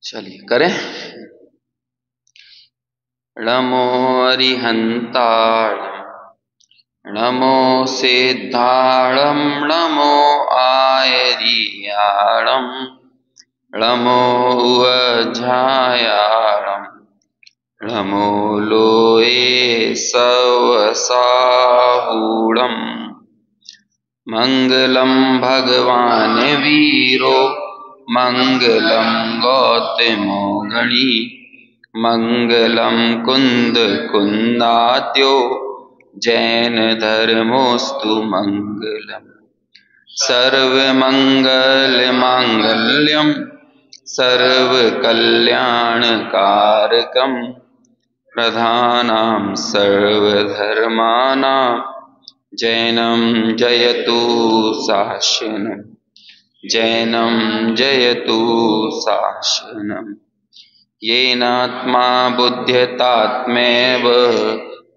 चलिए करें। नमो अरिहंताणं नमो सिद्धाणं नमो आयरियाणं नमो उवझायाणं नमो लोये सवसाहूणं मंगलम भगवान वीरो मंगलम गौतमो गणी मंगलम कुंद कुंदाद्यो जैन धर्मोस्तु मंगलम सर्वमंगल मांगल्यम सर्वकल्याणकारकम प्रधानां सर्वधर्माणां जैनं जयतु शासनम् जैनं जयतु शासनम् येनात्मा बुध्यतात्मैव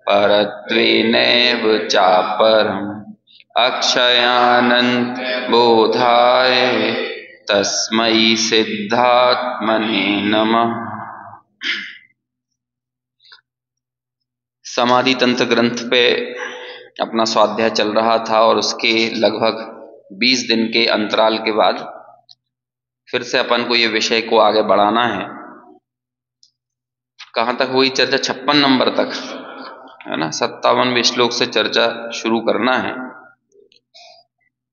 परत्वेनैव चापरम् अक्षयानंत बोधाय तस्मै सिद्धात्मने नमः। समाधि तंत्र ग्रंथ पे अपना स्वाध्याय चल रहा था और उसके लगभग 20 दिन के अंतराल के बाद फिर से अपन को ये विषय को आगे बढ़ाना है। कहाँ तक हुई चर्चा? 56 नंबर तक है ना। 57वें श्लोक से चर्चा शुरू करना है।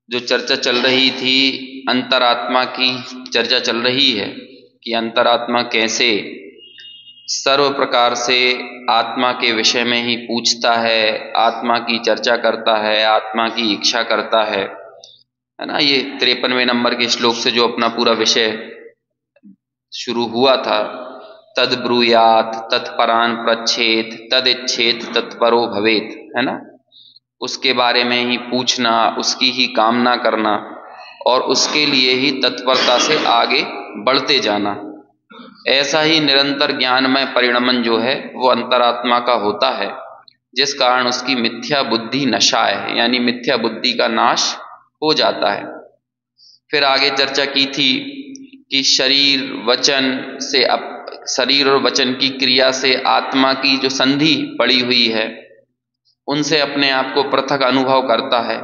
जो चर्चा चल रही थी अंतरात्मा की चर्चा चल रही है कि अंतरात्मा कैसे सर्व प्रकार से आत्मा के विषय में ही पूछता है, आत्मा की चर्चा करता है, आत्मा की इच्छा करता है ना। ये 53वें नंबर के श्लोक से जो अपना पूरा विषय शुरू हुआ था, तद ब्रूयात तत्परान प्रच्छेद तद इच्छेत तत्परो भवेत, है ना। उसके बारे में ही पूछना, उसकी ही कामना करना और उसके लिए ही तत्परता से आगे बढ़ते जाना। ऐसा ही निरंतर ज्ञानमय परिणमन जो है वो अंतरात्मा का होता है, जिस कारण उसकी मिथ्या बुद्धि नशा है, यानी मिथ्या बुद्धि का नाश हो जाता है। फिर आगे चर्चा की थी कि शरीर और वचन की क्रिया से आत्मा की जो संधि पड़ी हुई है उनसे अपने आप को पृथक अनुभव करता है।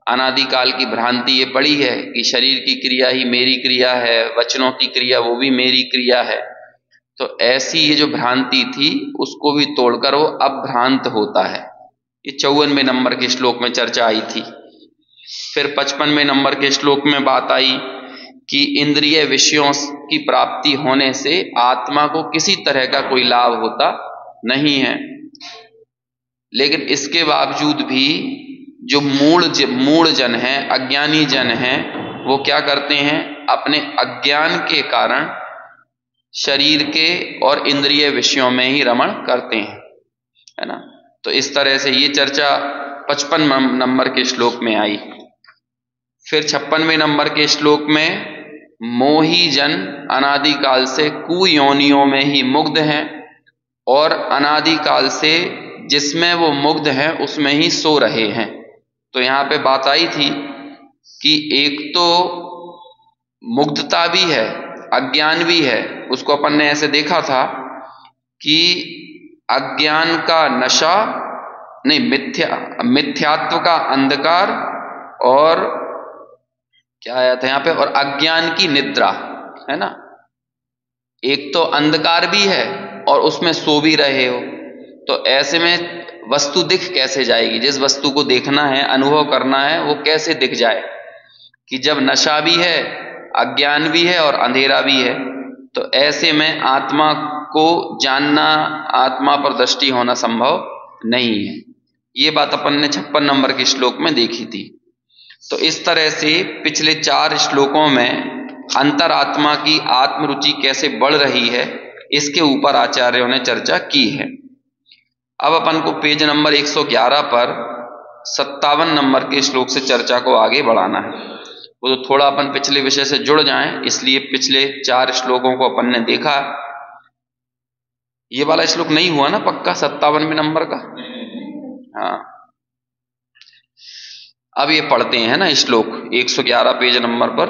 अनादिकाल की भ्रांति ये पड़ी है कि शरीर की क्रिया ही मेरी क्रिया है, वचनों की क्रिया वो भी मेरी क्रिया है। तो ऐसी ये जो भ्रांति थी उसको भी तोड़कर वो अभ्रांत होता है। ये 54वें नंबर के श्लोक में चर्चा आई थी। फिर 55वें नंबर के श्लोक में बात आई कि इंद्रिय विषयों की प्राप्ति होने से आत्मा को किसी तरह का कोई लाभ होता नहीं है, लेकिन इसके बावजूद भी जो मूढ़ जन हैं, अज्ञानी जन हैं, वो क्या करते हैं? अपने अज्ञान के कारण शरीर के और इंद्रिय विषयों में ही रमण करते हैं, है ना। तो इस तरह से ये चर्चा 55 नंबर के श्लोक में आई। फिर 56वें नंबर के श्लोक में मोही जन अनादिकाल से कुयोनियों में ही मुग्ध हैं और अनादिकाल से जिसमें वो मुग्ध हैं उसमें ही सो रहे हैं। तो यहाँ पे बात आई थी कि एक तो मुग्धता भी है, अज्ञान भी है। उसको अपन ने ऐसे देखा था कि अज्ञान का नशा नहीं, मिथ्यात्व का अंधकार और क्या आया था यहाँ पे, और अज्ञान की निद्रा, है ना। एक तो अंधकार भी है और उसमें सो भी रहे हो, तो ऐसे में वस्तु दिख कैसे जाएगी? जिस वस्तु को देखना है, अनुभव करना है, वो कैसे दिख जाए? कि जब नशा भी है, अज्ञान भी है और अंधेरा भी है, तो ऐसे में आत्मा को जानना, आत्मा पर दृष्टि होना संभव नहीं है। ये बात अपन ने 56 नंबर के श्लोक में देखी थी। तो इस तरह से पिछले 4 श्लोकों में अंतरात्मा की आत्मरुचि कैसे बढ़ रही है, इसके ऊपर आचार्यों ने चर्चा की है। अब अपन को पेज नंबर 111 पर 57 नंबर के श्लोक से चर्चा को आगे बढ़ाना है। वो तो थोड़ा अपन पिछले विषय से जुड़ जाएं, इसलिए पिछले 4 श्लोकों को अपन ने देखा ये वाला श्लोक नहीं हुआ ना पक्का 57वें नंबर का? हाँ, अब ये पढ़ते हैं ना श्लोक 111 पेज नंबर पर।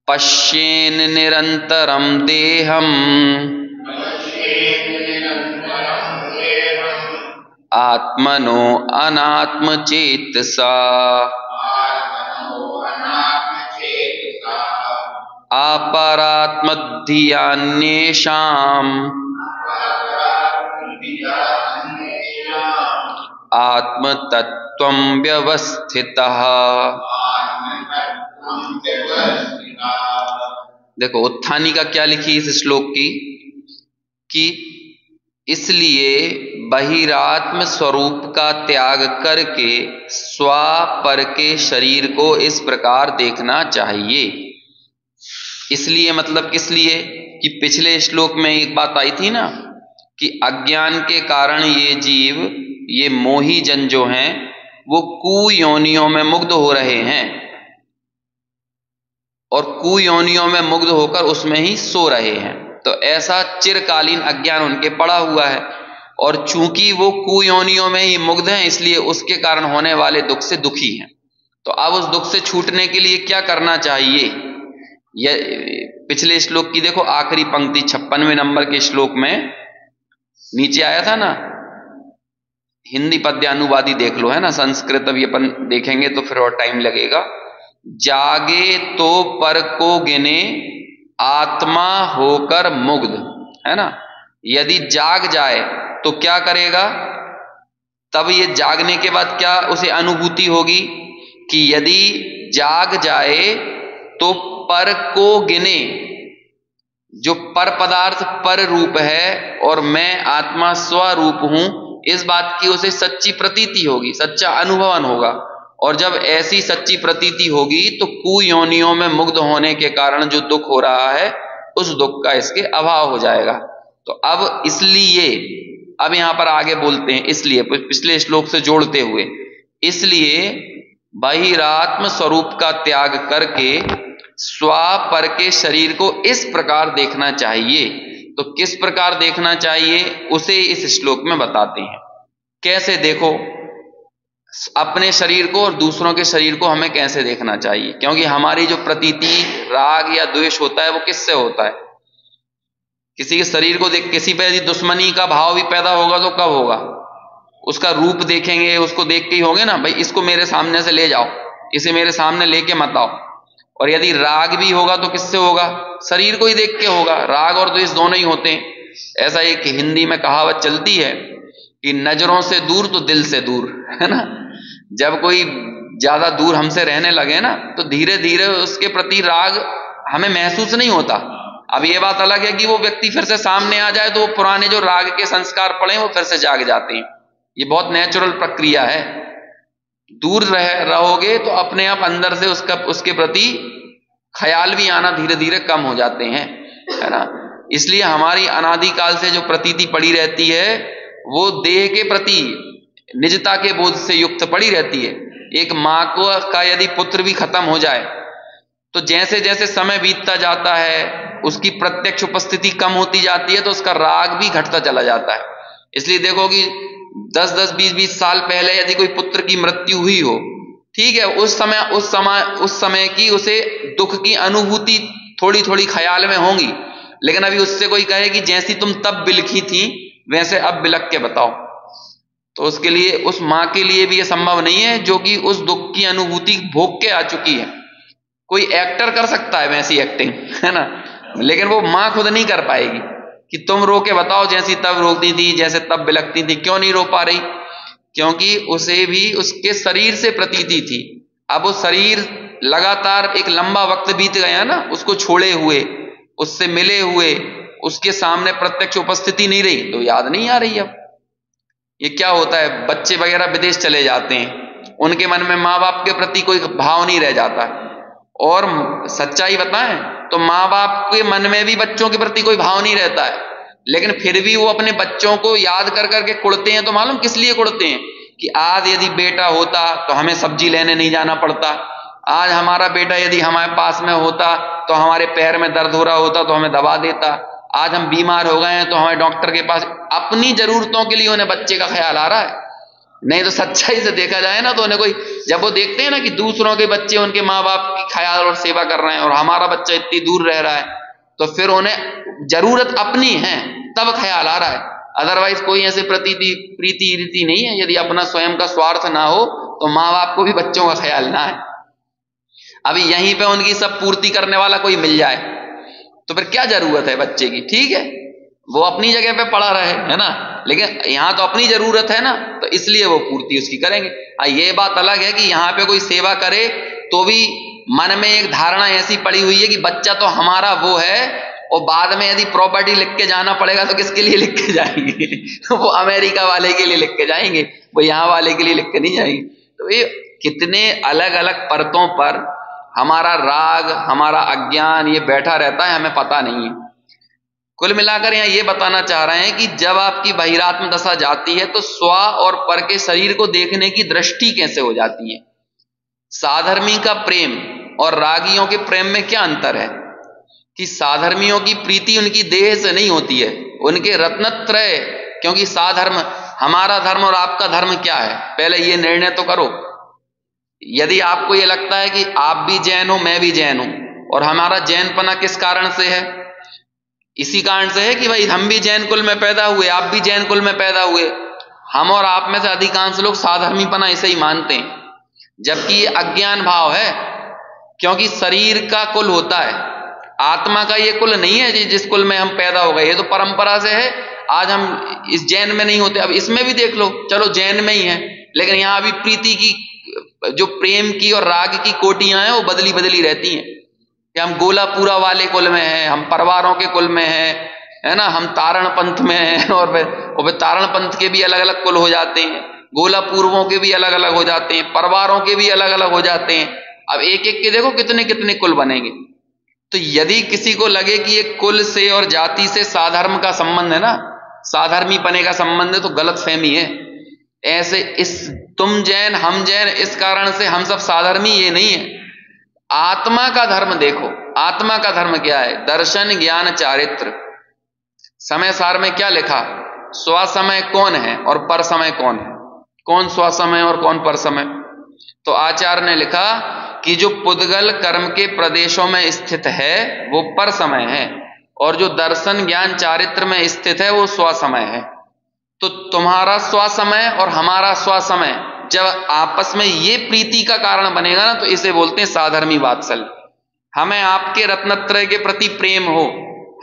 पश्येन निरंतरम देहम आत्मनो अनात्म चेतसा अपरात्मधियान्येषाम् आत्मतत्त्वं व्यवस्थितः। देखो उत्थानी का क्या लिखी इस श्लोक की कि इसलिए बहिरात्म स्वरूप का त्याग करके स्वापर के शरीर को इस प्रकार देखना चाहिए। इसलिए मतलब किस लिए कि पिछले श्लोक में एक बात आई थी ना कि अज्ञान के कारण ये जीव, ये मोही जन जो हैं वो कुयोनियों में मुग्ध हो रहे हैं और कुयोनियों में मुग्ध होकर उसमें ही सो रहे हैं। तो ऐसा चिरकालीन अज्ञान उनके पड़ा हुआ है और चूंकि वो कुयोनियों में ही मुग्ध हैं इसलिए उसके कारण होने वाले दुख से दुखी हैं। तो अब उस दुख से छूटने के लिए क्या करना चाहिए? यह पिछले श्लोक की देखो आखिरी पंक्ति 56वें नंबर के श्लोक में नीचे आया था ना, हिंदी पद्यानुवादी देख लो, है ना, संस्कृत अभी अपन देखेंगे तो फिर और टाइम लगेगा। जागे तो पर को गिने आत्मा होकर मुग्ध, है ना। यदि जाग जाए तो क्या करेगा? तब ये जागने के बाद क्या उसे अनुभूति होगी कि यदि जाग जाए तो पर को गिने, जो पर पदार्थ पर रूप है और मैं आत्मा स्वरूप हूं, इस बात की उसे सच्ची प्रतीति होगी, सच्चा अनुभवन होगा। और जब ऐसी सच्ची प्रतीति होगी तो कुयोनियों में मुग्ध होने के कारण जो दुख हो रहा है उस दुख का इसके अभाव हो जाएगा। तो अब इसलिए अब यहां पर आगे बोलते हैं, इसलिए पिछले श्लोक से जोड़ते हुए, इसलिए बहिरात्म स्वरूप का त्याग करके स्वापर के शरीर को इस प्रकार देखना चाहिए। तो किस प्रकार देखना चाहिए उसे इस श्लोक में बताते हैं। कैसे देखो अपने शरीर को और दूसरों के शरीर को हमें कैसे देखना चाहिए, क्योंकि हमारी जो प्रतीति राग या द्वेष होता है वो किससे होता है? किसी के शरीर को देख, किसी पे यदि दुश्मनी का भाव भी पैदा होगा तो कब होगा? उसका रूप देखेंगे, उसको देख के ही होंगे ना, भाई इसको मेरे सामने से ले जाओ, इसे मेरे सामने लेके मत आओ। और यदि राग भी होगा तो किससे होगा? शरीर को ही देख के होगा। राग और द्वेष दोनों ही होते हैं। ऐसा एक हिंदी में कहावत चलती है कि नजरों से दूर तो दिल से दूर, है ना। जब कोई ज्यादा दूर हमसे रहने लगे ना तो धीरे धीरे उसके प्रति राग हमें महसूस नहीं होता। अब ये बात अलग है कि वो व्यक्ति फिर से सामने आ जाए तो वो पुराने जो राग के संस्कार पड़े वो फिर से जाग जाते हैं। ये बहुत नेचुरल प्रक्रिया है। दूर रहोगे तो अपने आप अंदर से उसके प्रति ख्याल भी आना धीरे धीरे कम हो जाते हैं, है ना। इसलिए हमारी अनादिकाल से जो प्रतीति पड़ी रहती है वो देह के प्रति निजता के बोध से युक्त पड़ी रहती है। एक माँ का यदि पुत्र भी खत्म हो जाए तो जैसे जैसे समय बीतता जाता है उसकी प्रत्यक्ष उपस्थिति कम होती जाती है तो उसका राग भी घटता चला जाता है। इसलिए देखो कि 10-10, 20-20 साल पहले यदि कोई पुत्र की मृत्यु हुई हो, ठीक है, उस समय की उसे दुख की अनुभूति थोड़ी थोड़ी ख्याल में होंगी, लेकिन अभी उससे कोई कहे कि जैसी तुम तब बिलखी थी वैसे अब बिलख के बताओ, तो उसके लिए, उस माँ के लिए भी यह संभव नहीं है जो कि उस दुख की अनुभूति भोग के आ चुकी है। कोई एक्टर कर सकता है वैसी एक्टिंग, है ना, लेकिन वो माँ खुद नहीं कर पाएगी कि तुम रो के बताओ जैसी तब रोती थी, जैसे तब बिलखती थी। क्यों नहीं रो पा रही? क्योंकि उसे भी उसके शरीर से प्रतीति थी। अब वो शरीर लगातार एक लंबा वक्त बीत गया ना उसको छोड़े हुए, उससे मिले हुए, उसके सामने प्रत्यक्ष उपस्थिति नहीं रही तो याद नहीं आ रही। अब ये क्या होता है, बच्चे वगैरह विदेश चले जाते हैं, उनके मन में माँ बाप के प्रति कोई भाव नहीं रह जाता। और सच्चाई बताएं तो माँ बाप के मन में भी बच्चों के प्रति कोई भाव नहीं रहता है, लेकिन फिर भी वो अपने बच्चों को याद कर करके कुड़ते हैं। तो मालूम किस लिए कुड़ते हैं? कि आज यदि बेटा होता तो हमें सब्जी लेने नहीं जाना पड़ता, आज हमारा बेटा यदि हमारे पास में होता तो हमारे पैर में दर्द हो रहा होता तो हमें दवा देता, आज हम बीमार हो गए हैं तो हमें डॉक्टर के पास, अपनी जरूरतों के लिए उन्हें बच्चे का ख्याल आ रहा है। नहीं तो सच्चाई से देखा जाए ना तो उन्हें कोई, जब वो देखते हैं ना कि दूसरों के बच्चे उनके माँ बाप की ख्याल और सेवा कर रहे हैं और हमारा बच्चा इतनी दूर रह रहा है, तो फिर उन्हें जरूरत अपनी है तब ख्याल आ रहा है। अदरवाइज कोई ऐसे प्रीति रीति नहीं है। यदि अपना स्वयं का स्वार्थ ना हो तो माँ बाप को भी बच्चों का ख्याल ना है। अभी यहीं पे उनकी सब पूर्ति करने वाला कोई मिल जाए तो फिर क्या जरूरत है बच्चे की? ठीक है, वो अपनी जगह पे पड़ा रहे, है ना, लेकिन यहां तो अपनी जरूरत है ना, तो इसलिए वो पूर्ति उसकी करेंगे। ये बात अलग है कि यहां पे कोई सेवा करे तो भी मन में एक धारणा ऐसी पड़ी हुई है कि बच्चा तो हमारा वो है, और बाद में यदि प्रॉपर्टी लिख के जाना पड़ेगा तो किसके लिए लिख के जाएंगे? वो अमेरिका वाले के लिए लिख के जाएंगे, वो यहाँ वाले के लिए लिख के नहीं जाएंगे। तो ये कितने अलग अलग परतों पर हमारा राग, हमारा अज्ञान ये बैठा रहता है, हमें पता नहीं है। कुल मिलाकर यहाँ ये बताना चाह रहे हैं कि जब आपकी बहिरात्म दशा जाती है तो स्व और पर के शरीर को देखने की दृष्टि कैसे हो जाती है। साधर्मी का प्रेम और रागियों के प्रेम में क्या अंतर है कि साधर्मियों की प्रीति उनकी देह से नहीं होती है, उनके रत्नत्रय, क्योंकि साधर्म, हमारा धर्म और आपका धर्म क्या है, पहले ये निर्णय तो करो। यदि आपको ये लगता है कि आप भी जैन हो, मैं भी जैन हूं, और हमारा जैनपना किस कारण से है? इसी कारण से है कि भाई हम भी जैन कुल में पैदा हुए, आप भी जैन कुल में पैदा हुए। हम और आप में से अधिकांश लोग साधर्मीपना इसे ही मानते हैं, जबकि ये अज्ञान भाव है, क्योंकि शरीर का कुल होता है, आत्मा का ये कुल नहीं है जिस कुल में हम पैदा हो गए। ये तो परंपरा से है। आज हम इस जैन में नहीं होते, अब इसमें भी देख लो, चलो जैन में ही है, लेकिन यहां भी प्रीति की, जो प्रेम की और राग की कोटियां हैं वो बदली बदली रहती हैं कि हम गोलापुरा वाले कुल में हैं, हम परवारों के कुल में हैं, है ना, हम तारण पंथ में हैं, और फिर तारण पंथ के भी अलग अलग कुल हो जाते हैं, गोलापूर्वों के भी अलग अलग हो जाते हैं, परवारों के भी अलग अलग हो जाते हैं। अब एक एक के देखो कितने कितने कुल बनेंगे। तो यदि किसी को लगे कि ये कुल से और जाति से साधर्म का संबंध है ना, साधर्मी पने का संबंध है, तो गलत फहमी है। ऐसे इस तुम जैन हम जैन इस कारण से हम सब साधर्मी, ये नहीं है। आत्मा का धर्म देखो, आत्मा का धर्म क्या है? दर्शन, ज्ञान, चारित्र। समय सार में क्या लिखा? स्व समय कौन है और पर समय कौन है? कौन स्व समय और कौन पर समय? तो आचार्य ने लिखा कि जो पुद्गल कर्म के प्रदेशों में स्थित है वो पर समय है, और जो दर्शन, ज्ञान, चारित्र में स्थित है वो स्व समय है। तो तुम्हारा स्व समय और हमारा स्व समय जब आपस में ये प्रीति का कारण बनेगा ना, तो इसे बोलते हैं साधर्मी वात्सल्य। हमें आपके रत्नत्रय के प्रति प्रेम हो,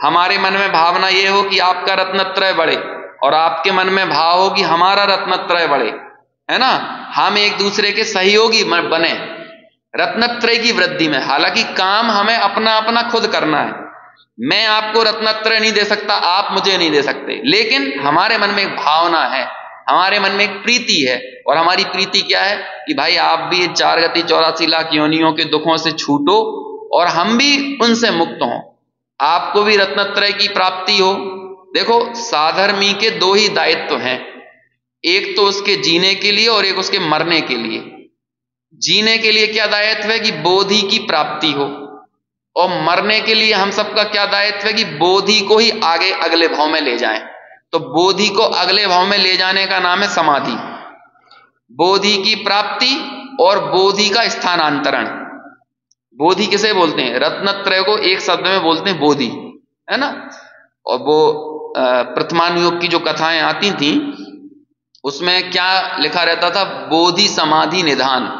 हमारे मन में भावना ये हो कि आपका रत्नत्रय बढ़े, और आपके मन में भाव हो कि हमारा रत्नत्रय बढ़े, है ना, हम एक दूसरे के सहयोगी बने रत्नत्रय की वृद्धि में। हालांकि काम हमें अपना अपना खुद करना है, मैं आपको रत्नत्रय नहीं दे सकता, आप मुझे नहीं दे सकते, लेकिन हमारे मन में एक भावना है, हमारे मन में एक प्रीति है। और हमारी प्रीति क्या है कि भाई आप भी 4 गति 84 लाख योनियों के दुखों से छूटो और हम भी उनसे मुक्त हों, आपको भी रत्नत्रय की प्राप्ति हो। देखो, साधर्मी के 2 ही दायित्व हैं, एक तो उसके जीने के लिए और एक उसके मरने के लिए। जीने के लिए क्या दायित्व है कि बोधि की प्राप्ति हो, और मरने के लिए हम सबका क्या दायित्व है कि बोधि को ही आगे अगले भाव में ले जाएं। तो बोधि को अगले भाव में ले जाने का नाम है समाधि। बोधि की प्राप्ति और बोधि का स्थानांतरण। बोधि किसे बोलते हैं? रत्नत्रय को एक शब्द में बोलते हैं बोधि, है ना। और वो प्रथमानुयोग की जो कथाएं आती थी उसमें क्या लिखा रहता था? बोधि समाधि निधान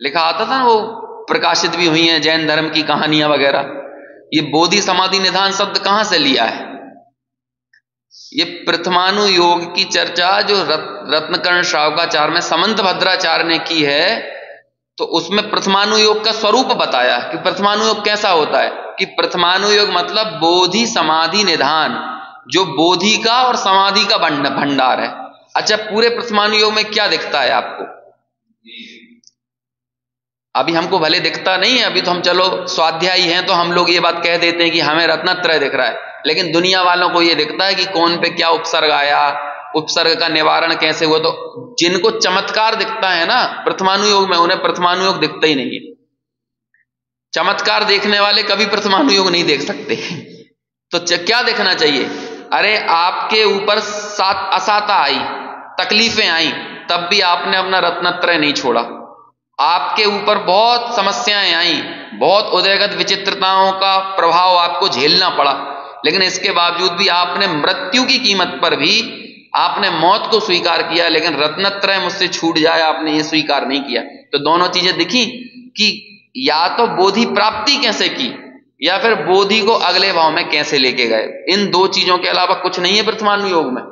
लिखा आता था ना, वो प्रकाशित भी हुई हैं जैन धर्म की कहानियां वगैरह। ये बोधि समाधि निधान शब्द कहां से लिया है? ये प्रथमानुयोग की चर्चा जो रत्नकर्ण श्रावकाचार्य में समंत भद्राचार्य ने की है, तो उसमें प्रथमानुयोग का स्वरूप बताया कि प्रथमानुयोग कैसा होता है, कि प्रथमानुयोग मतलब बोधि समाधि निधान, जो बोधि का और समाधि का भंडार है। अच्छा, पूरे प्रथमानुयोग में क्या दिखता है आपको? अभी हमको भले दिखता नहीं है, अभी तो हम चलो स्वाध्यायी हैं तो हम लोग ये बात कह देते हैं कि हमें रत्नत्रय दिख रहा है, लेकिन दुनिया वालों को ये दिखता है कि कौन पे क्या उपसर्ग आया, उपसर्ग का निवारण कैसे हुआ। तो जिनको चमत्कार दिखता है ना प्रथमानुयोग में, उन्हें प्रथमानुयोग दिखता ही नहीं है। चमत्कार देखने वाले कभी प्रथमानुयोग नहीं देख सकते। तो क्या देखना चाहिए? अरे आपके ऊपर असाता आई, तकलीफें आई, तब भी आपने अपना रत्नत्रय नहीं छोड़ा। आपके ऊपर बहुत समस्याएं आई, बहुत उदयगत विचित्रताओं का प्रभाव आपको झेलना पड़ा, लेकिन इसके बावजूद भी आपने मृत्यु की कीमत पर भी आपने मौत को स्वीकार किया, लेकिन रत्नत्रय मुझसे छूट जाए आपने ये स्वीकार नहीं किया। तो दोनों चीजें दिखी कि या तो बोधि प्राप्ति कैसे की, या फिर बोधि को अगले भाव में कैसे लेके गए। इन दो चीजों के अलावा कुछ नहीं है प्रथमानुयोग में,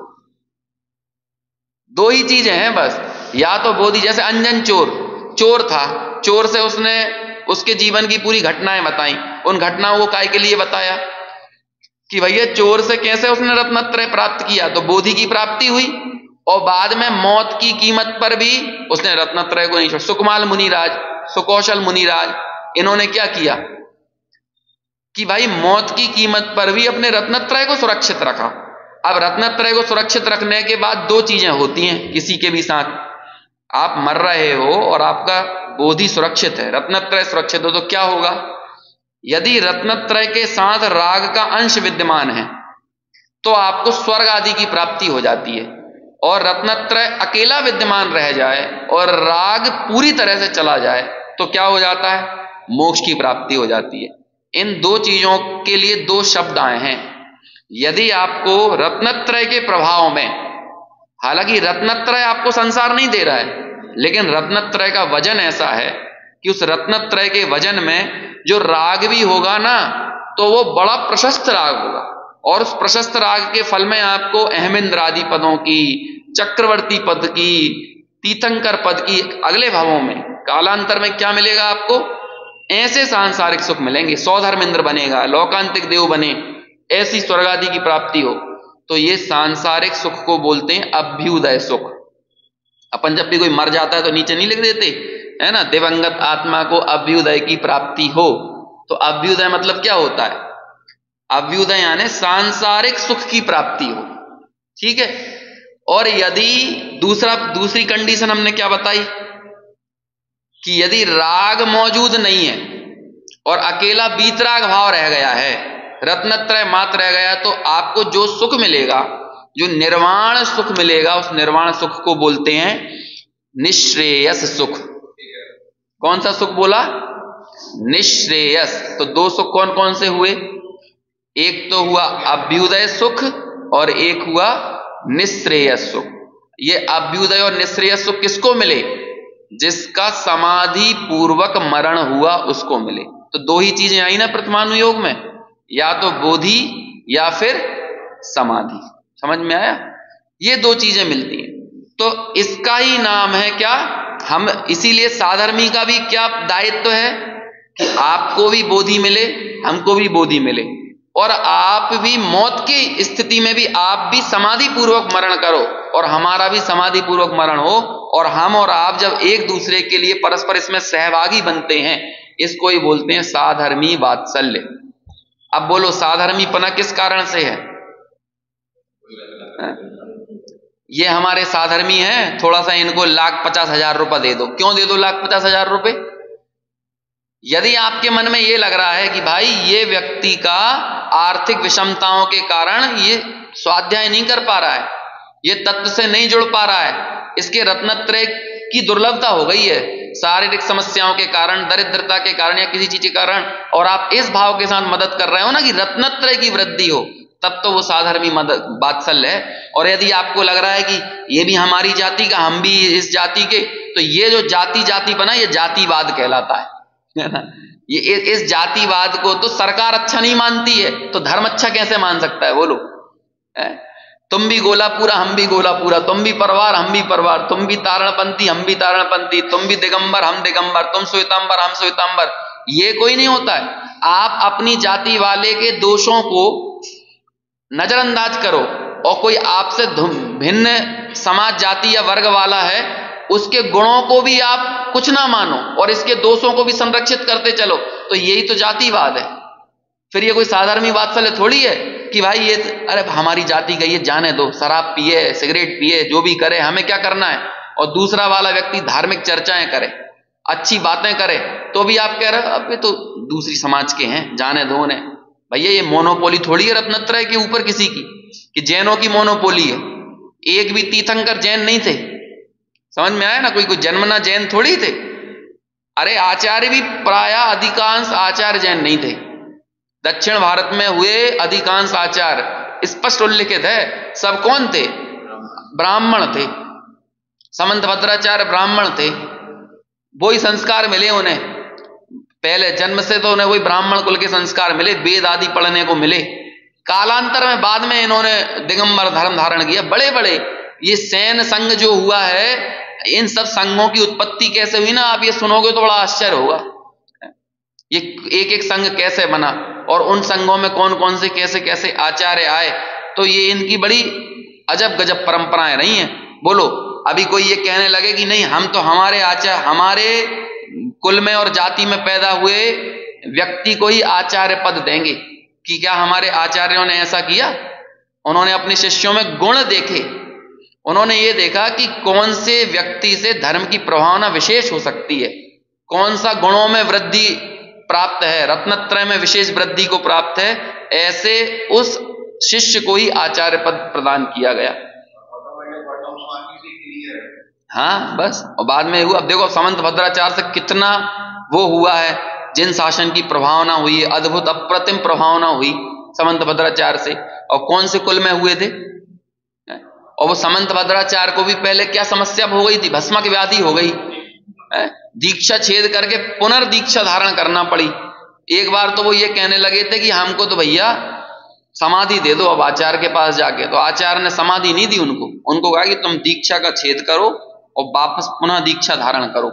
दो ही चीजें हैं बस। या तो बोधि, जैसे अंजन चोर था, चोर से उसने उसके जीवन की पूरी घटनाएं बताई, उन घटनाओं को काय के लिए बताया कि भैया चोर से कैसे उसने रत्नत्रय प्राप्त किया, तो बोधि की प्राप्ति हुई, और बाद में मौत की कीमत पर भी उसने रत्नत्रय को नहीं छोड़ा। सुकमाल मुनिराज, सुकौशल मुनिराज, इन्होंने क्या किया कि भाई मौत की कीमत पर भी अपने रत्नत्रय को सुरक्षित रखा। अब रत्नत्रय को सुरक्षित रखने के बाद दो चीजें होती हैं किसी के भी साथ, आप मर रहे हो और आपका बोधि सुरक्षित है, रत्नत्रय सुरक्षित हो, तो क्या होगा? यदि रत्नत्रय के साथ राग का अंश विद्यमान है तो आपको स्वर्ग आदि की प्राप्ति हो जाती है, और रत्नत्रय अकेला विद्यमान रह जाए और राग पूरी तरह से चला जाए तो क्या हो जाता है? मोक्ष की प्राप्ति हो जाती है। इन दो चीजों के लिए दो शब्द आए हैं। यदि आपको रत्नत्रय के प्रभाव में, हालांकि रत्नत्रय आपको संसार नहीं दे रहा है, लेकिन रत्नत्रय का वजन ऐसा है कि उस रत्नत्रय के वजन में जो राग भी होगा ना, तो वो बड़ा प्रशस्त राग होगा, और उस प्रशस्त राग के फल में आपको अहमिंद्र आदि पदों की, चक्रवर्ती पद की, तीर्थंकर पद की अगले भावों में कालांतर में क्या मिलेगा आपको? ऐसे सांसारिक सुख मिलेंगे, सौधर्मेंद्र बनेगा, लोकांतिक देव बने, ऐसी स्वर्ग आदि की प्राप्ति हो। तो ये सांसारिक सुख को बोलते हैं अभ्युदय सुख। अपन जब भी कोई मर जाता है तो नीचे नहीं लिख देते है ना, दिवंगत आत्मा को अभ्युदय की प्राप्ति हो। तो अभ्युदय मतलब क्या होता है? अभ्युदय यानी सांसारिक सुख की प्राप्ति हो, ठीक है। और यदि दूसरी कंडीशन हमने क्या बताई कि यदि राग मौजूद नहीं है और अकेला बीतराग भाव रह गया है, रत्नत्रय मात्र रह गया, तो आपको जो सुख मिलेगा, जो निर्वाण सुख मिलेगा, उस निर्वाण सुख को बोलते हैं निश्रेयस सुख। कौन सा सुख बोला? निश्रेयस। तो दो सुख कौन कौन से हुए? एक तो हुआ अभ्युदय सुख और एक हुआ निश्रेयस सुख। ये अभ्युदय और निश्रेयस सुख किसको मिले? जिसका समाधि पूर्वक मरण हुआ उसको मिले। तो दो ही चीजें आई ना प्रथमानुयोग में, या तो बोधि या फिर समाधि। समझ में आया? ये दो चीजें मिलती हैं। तो इसका ही नाम है क्या? हम इसीलिए साधर्मी का भी क्या दायित्व है कि आपको भी बोधि मिले, हमको भी बोधि मिले, और आप भी मौत की स्थिति में भी आप भी समाधि पूर्वक मरण करो और हमारा भी समाधि पूर्वक मरण हो, और हम और आप जब एक दूसरे के लिए परस्पर इसमें सहभागी बनते हैं, इसको ही बोलते हैं साधर्मी वात्सल्य। अब बोलो साधर्मी पना किस कारण से है? ये हमारे साधर्मी हैं, थोड़ा सा इनको 1,50,000 रुपए दे दो। क्यों दे दो 1,50,000 रुपए? यदि आपके मन में ये लग रहा है कि भाई ये व्यक्ति का आर्थिक विषमताओं के कारण ये स्वाध्याय नहीं कर पा रहा है, ये तत्व से नहीं जुड़ पा रहा है, इसके रत्नत्रय की दुर्लभता हो गई है शारीरिक समस्याओं के कारण, दरिद्रता के कारण या किसी चीज के कारण, और आप इस भाव के साथ मदद कर रहे हो ना कि रत्नत्रय की वृद्धि हो, तब तो वो साधर्मी मदद वात्सल्य है। और यदि आपको लग रहा है कि ये भी हमारी जाति का, हम भी इस जाति के, तो ये जो जाति बना, ये जातिवाद कहलाता है ना। ये इस जातिवाद को तो सरकार अच्छा नहीं मानती है, तो धर्म अच्छा कैसे मान सकता है? बोलो। तुम भी गोलापुरा, हम भी गोलापुरा, तुम भी परवार, हम भी परवार, तुम भी तारणपंथी, हम भी तारणपंथी, तुम भी दिगंबर, हम दिगंबर, तुम श्वेतांबर, हम श्वेतांबर, ये कोई नहीं होता है। आप अपनी जाति वाले के दोषों को नजरअंदाज करो, और कोई आपसे भिन्न समाज, जाति या वर्ग वाला है, उसके गुणों को भी आप कुछ ना मानो और इसके दोषों को भी संरक्षित करते चलो, तो यही तो जातिवाद है। फिर ये कोई साधर्मी वात्सल्य थोड़ी है कि भाई ये अरे हमारी जाति का, ये जाने दो, शराब पिए, सिगरेट पिए, जो भी करे, हमें क्या करना है। और दूसरा वाला व्यक्ति धार्मिक चर्चाएं करे, अच्छी बातें करे, तो भी आप कह रहे हो अब ये तो दूसरी समाज के हैं, जाने दो उन्हें। भैया ये मोनोपोली थोड़ी है रत्नत्रय के ऊपर किसी की, कि जैनों की मोनोपोली है। एक भी तीर्थंकर जैन नहीं थे, समझ में आया ना, कोई जन्मना जैन थोड़ी थे। अरे आचार्य भी प्राय अधिकांश आचार्य जैन नहीं थे। दक्षिण भारत में हुए अधिकांश आचार्य स्पष्ट उल्लिखित है, सब कौन थे? ब्राह्मण थे। समंत भद्राचार्य ब्राह्मण थे, वही संस्कार मिले उन्हें, पहले जन्म से तो उन्हें वही ब्राह्मण कुल के संस्कार मिले, वेद आदि पढ़ने को मिले। कालांतर में बाद में इन्होंने दिगंबर धर्म धारण किया। बड़े बड़े ये सैन संघ जो हुआ है, इन सब संघों की उत्पत्ति कैसे हुई ना, आप ये सुनोगे तो बड़ा आश्चर्य होगा। ये एक एक संघ कैसे बना और उन संघों में कौन कौन से कैसे कैसे आचार्य आए, तो ये इनकी बड़ी अजब गजब परंपराएं रही हैं। बोलो, अभी कोई ये कहने लगे कि नहीं हम तो हमारे हमारे कुल में और जाति में पैदा हुए व्यक्ति को ही आचार्य पद देंगे, कि क्या हमारे आचार्यों ने ऐसा किया? उन्होंने अपने शिष्यों में गुण देखे, उन्होंने ये देखा कि कौन से व्यक्ति से धर्म की प्रभावना विशेष हो सकती है, कौन सा गुणों में वृद्धि प्राप्त है, रत्नत्रय में विशेष वृद्धि को प्राप्त है, ऐसे उस शिष्य को ही आचार्य पद प्रदान किया गया। हाँ बस, और बाद में हुआ, अब देखो समंत भद्राचार्य से कितना वो हुआ है, जिन शासन की प्रभावना हुई है, अद्भुत अप्रतिम प्रभावना हुई समंत भद्राचार्य से। और कौन से कुल में हुए थे? और वो समंत भद्राचार्य को भी पहले क्या समस्या हो गई थी? भस्मक व्याधि हो गई, दीक्षा छेद करके पुनर्दीक्षा धारण करना पड़ी। एक बार तो वो ये कहने लगे थे कि हमको तो भैया समाधि दे दो अब आचार्य के पास जाके, तो आचार्य ने समाधि नहीं दी उनको कहा कि तुम दीक्षा का छेद करो और वापस पुनः दीक्षा धारण करो।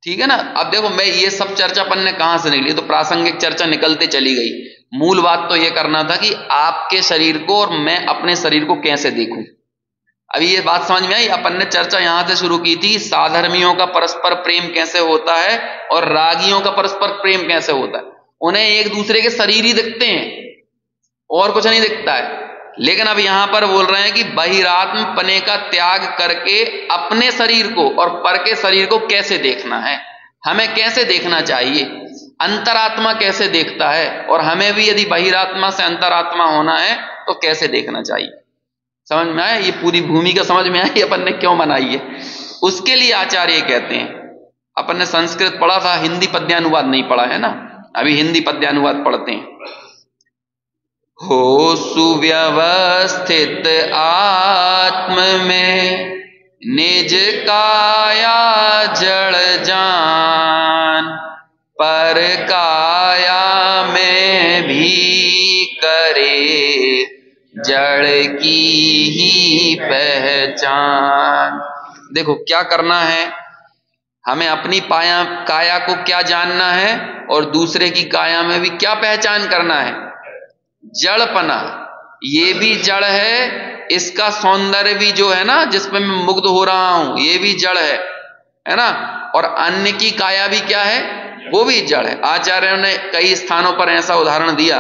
ठीक है ना। अब देखो, मैं ये सब चर्चा अपन ने कहां से निकली, तो प्रासंगिक चर्चा निकलते चली गई। मूल बात तो ये करना था कि आपके शरीर को और मैं अपने शरीर को कैसे देखूं। अभी ये बात समझ में आई। अपन ने चर्चा यहां से शुरू की थी, साधर्मियों का परस्पर प्रेम कैसे होता है और रागियों का परस्पर प्रेम कैसे होता है। उन्हें एक दूसरे के शरीर ही दिखते हैं और कुछ नहीं दिखता है। लेकिन अब यहां पर बोल रहे हैं कि बहिरात्म पने का त्याग करके अपने शरीर को और पर के शरीर को कैसे देखना है, हमें कैसे देखना चाहिए, अंतरात्मा कैसे देखता है, और हमें भी यदि बहिरात्मा से अंतरात्मा होना है तो कैसे देखना चाहिए। समझ में आया? ये पूरी भूमिका समझ में आई अपन ने क्यों बनाई है। उसके लिए आचार्य कहते हैं, अपन ने संस्कृत पढ़ा था, हिंदी पद्यानुवाद नहीं पढ़ा है ना, अभी हिंदी पद्यानुवाद पढ़ते हैं। हो सुव्यवस्थित आत्म में निज काया जड़ जान, पर काया में भी करे जड़ की ही पहचान। देखो क्या करना है, हमें अपनी काया को क्या जानना है और दूसरे की काया में भी क्या पहचान करना है। जड़पना, ये भी जड़ है, इसका सौंदर्य भी जो है ना जिसमें मैं मुग्ध हो रहा हूं, ये भी जड़ है ना। और अन्य की काया भी क्या है, वो भी जड़ है। आचार्यों ने कई स्थानों पर ऐसा उदाहरण दिया,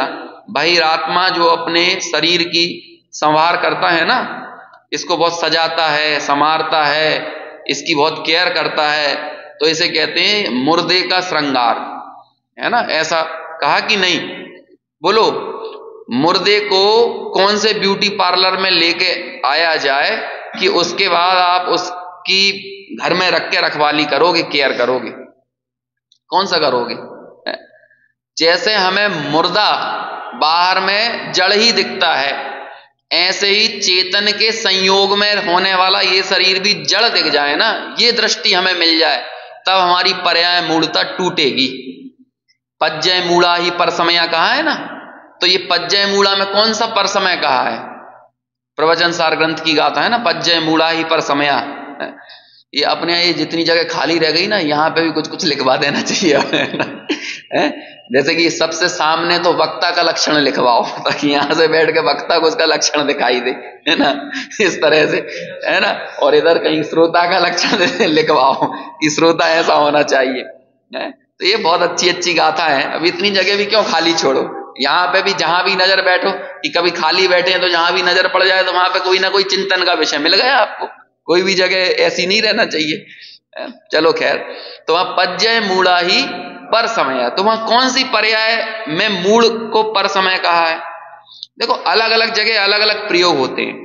बहिरात्मा जो अपने शरीर की संवार करता है ना, इसको बहुत सजाता है, संवारता है, इसकी बहुत केयर करता है, तो इसे कहते हैं मुर्दे का श्रृंगार, है ना। ऐसा कहा कि नहीं? बोलो, मुर्दे को कौन से ब्यूटी पार्लर में लेके आया जाए कि उसके बाद आप उसकी घर में रख के रखवाली करोगे, केयर करोगे? कौन सा करोगे? जैसे हमें मुर्दा बाहर में जड़ ही दिखता है, ऐसे ही चेतन के संयोग में होने वाला ये शरीर भी जड़ दिख जाए ना, ये दृष्टि हमें मिल जाए, तब हमारी पर्याय मूढ़ता टूटेगी। पज्जय मूढ़ा ही परसमया कहा है ना, तो ये पज्जय मूढ़ा में कौन सा परसमय कहा है? प्रवचन सार ग्रंथ की गाथा है ना, पज्जय मूढ़ा ही परसमया। ये अपने ये जितनी जगह खाली रह गई ना, यहाँ पे भी कुछ कुछ लिखवा देना चाहिए। जैसे कि सबसे सामने तो वक्ता का लक्षण लिखवाओ, ताकि यहां से बैठ के वक्ता को उसका लक्षण दिखाई दे, है ना, इस तरह से, है ना। और इधर कहीं श्रोता का लक्षण लिखवाओ कि श्रोता ऐसा होना चाहिए, है? तो ये बहुत अच्छी अच्छी गाथा है। अब इतनी जगह भी क्यों खाली छोड़ो, यहाँ पे भी जहां भी नजर बैठो, कि कभी खाली बैठे हैं तो जहां भी नजर पड़ जाए तो वहां पे कोई ना कोई चिंतन का विषय मिल गया आपको। कोई भी जगह ऐसी नहीं रहना चाहिए, चलो खैर, तो वहां पज्जय मूढ़ा ही पर समय, तो वहां कौन सी पर्याय में मूढ़ को पर समय कहा है? देखो अलग अलग जगह अलग अलग प्रयोग होते हैं।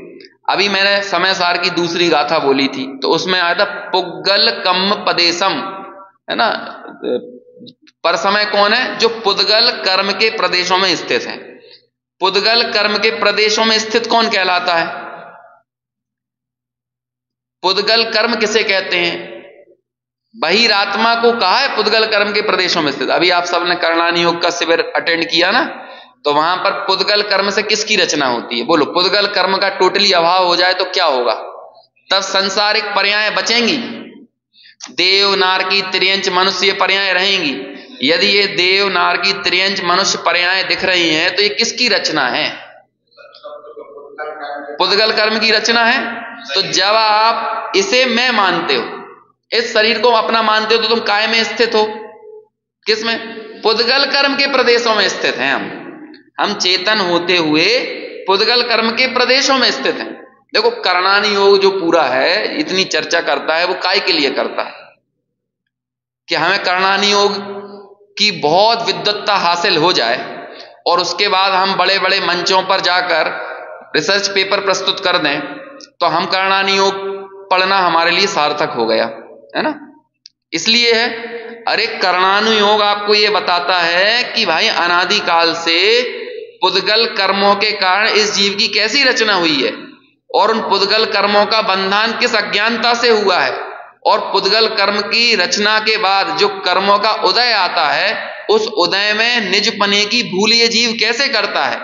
अभी मैंने समय सार की दूसरी गाथा बोली थी, तो उसमें आया था पुद्गल कम पदेशम, है ना। पर समय कौन है? जो पुद्गल कर्म के प्रदेशों में स्थित है। पुद्गल कर्म के प्रदेशों में स्थित कौन कहलाता है? पुद्गल कर्म किसे कहते हैं? बहिरात्मा को कहा है पुद्गल कर्म के प्रदेशों में स्थित। अभी आप सबने करणानी योग का शिविर अटेंड किया ना, तो वहां पर पुद्गल कर्म से किसकी रचना होती है? बोलो, पुद्गल कर्म का टोटली अभाव हो जाए तो क्या होगा? तब संसारिक पर्याय बचेंगी, देव नार की त्रियंच मनुष्य ये पर्याय रहेंगी। यदि ये देव नार की त्रियंच मनुष्य पर्याय दिख रही हैं, तो ये किसकी रचना है? पुद्गल कर्म की रचना है। तो जब आप इसे मैं मानते हो, इस शरीर को अपना मानते हो, तो तुम काय में स्थित हो? किसमें? पुद्गल कर्म के प्रदेशों में स्थित हैं हम चेतन होते हुए पुद्गल कर्म के प्रदेशों में स्थित हैं। देखो करणानी योग जो पूरा है, इतनी चर्चा करता है, वो काय के लिए करता है? कि हमें करणानी योग की बहुत विद्वत्ता हासिल हो जाए और उसके बाद हम बड़े बड़े मंचों पर जाकर रिसर्च पेपर प्रस्तुत कर दें, तो हम करणानी योग पढ़ना हमारे लिए सार्थक हो गया, है ना। इसलिए है, अरे करणानु योग आपको यह बताता है कि भाई अनादिकाल से पुद्गल कर्मों के कारण इस जीव की कैसी रचना हुई है, और उन पुद्गल कर्मों का बंधन किस अज्ञानता से हुआ है, और पुद्गल कर्म की रचना के बाद जो कर्मों का उदय आता है, उस उदय में निजपने की भूल ये जीव कैसे करता है।